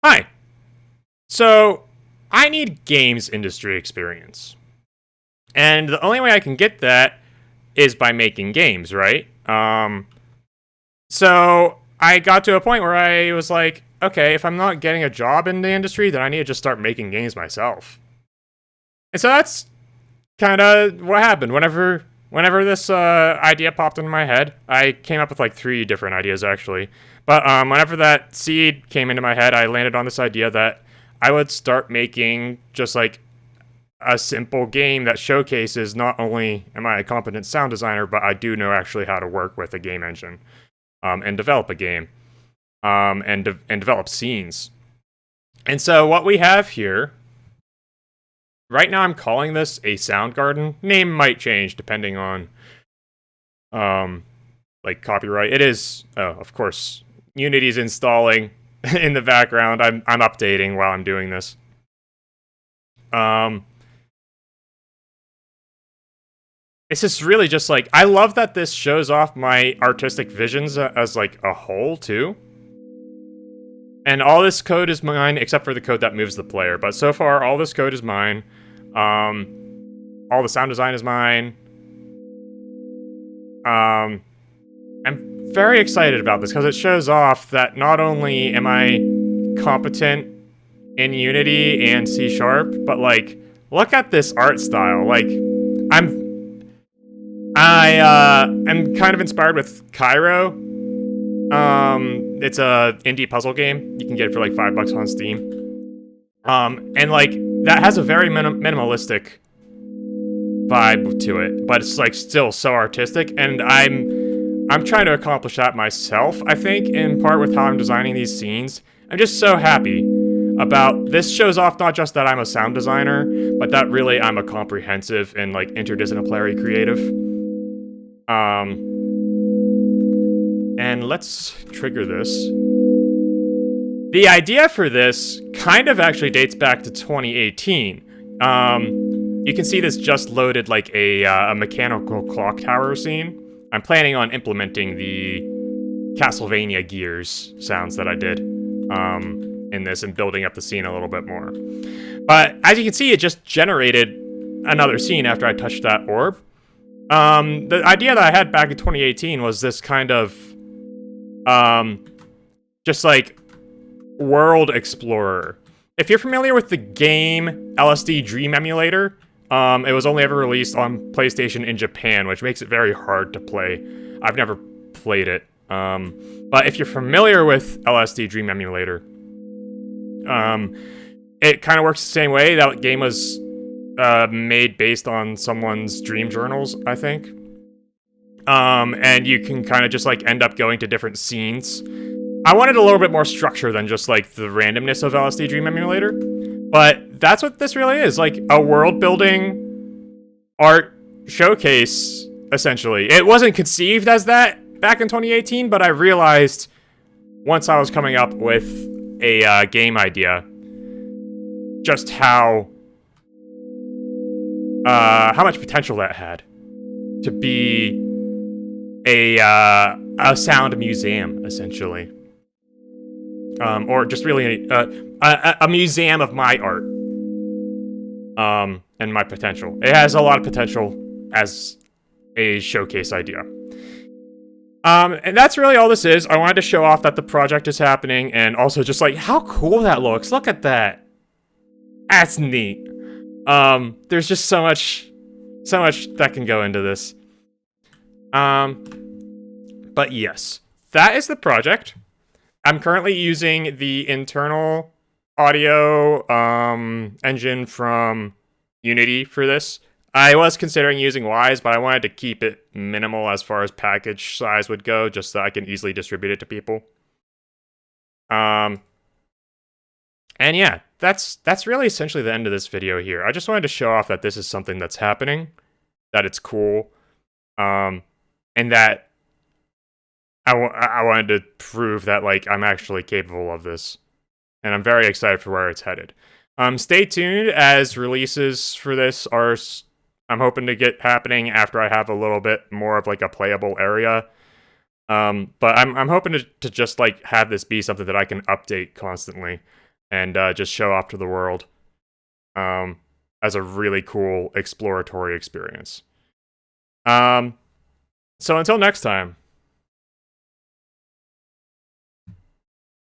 Hi. So, I need games industry experience. And the only way I can get that is by making games, right? So I got to a point where I was like, okay, if I'm not getting a job in the industry, then I need to just start making games myself. And so that's kind of what happened. Whenever this idea popped into my head, I came up with like 3 different ideas actually. But whenever that seed came into my head, I landed on this idea that I would start making just like a simple game that showcases not only am I a competent sound designer, but I do know actually how to work with a game engine and develop a game and develop scenes. And so what we have here right now, I'm calling this a sound garden. Name might change depending on like copyright. It is, oh, of course, Unity's installing in the background. I'm updating while I'm doing this. It's just really just like, I love that this shows off my artistic visions as like a whole too. And all this code is mine except for the code that moves the player. But so far, all this code is mine. All the sound design is mine. I'm very excited about this because it shows off that not only am I competent in Unity and C#, but like, look at this art style. Like, I am kind of inspired with Cairo. It's a indie puzzle game. You can get it for like $5 on Steam. And like that has a very minimalistic vibe to it, but it's like still so artistic. And I'm trying to accomplish that myself. I think in part with how I'm designing these scenes. I'm just so happy about this. Shows off not just that I'm a sound designer, but that really I'm a comprehensive and like interdisciplinary creative. And let's trigger this. The idea for this kind of actually dates back to 2018. You can see this just loaded like a mechanical clock tower scene. I'm planning on implementing the Castlevania gears sounds that I did in this and building up the scene a little bit more. But as you can see, it just generated another scene after I touched that orb. The idea that I had back in 2018 was this kind of just like world explorer. If you're familiar with the game LSD Dream Emulator, it was only ever released on PlayStation in Japan, which makes it very hard to play. I've never played it. But if you're familiar with LSD Dream Emulator, it kind of works the same way. That game was made based on someone's dream journals, I think. And you can kind of just like end up going to different scenes. I wanted a little bit more structure than just like the randomness of LSD Dream Emulator. But that's what this really is, like a world building art showcase, essentially. It wasn't conceived as that back in 2018, but I realized once I was coming up with a game idea, just how much potential that had to be a sound museum, essentially. Or just really a museum of my art. And my potential. It has a lot of potential as a showcase idea. And that's really all this is. I wanted to show off that the project is happening, and also just like how cool that looks. Look at that. That's neat. There's just so much that can go into this. But yes, that is the project. I'm currently using the internal audio engine from Unity for this. I was considering using Wise, but I wanted to keep it minimal as far as package size would go, just so I can easily distribute it to people. And yeah, that's really essentially the end of this video here. I just wanted to show off that this is something that's happening, that it's cool, and that I wanted to prove that like I'm actually capable of this, and I'm very excited for where it's headed. Stay tuned as releases for this are. I'm hoping to get happening after I have a little bit more of like a playable area. But I'm hoping to just like have this be something that I can update constantly. and just show off to the world as a really cool exploratory experience. So until next time.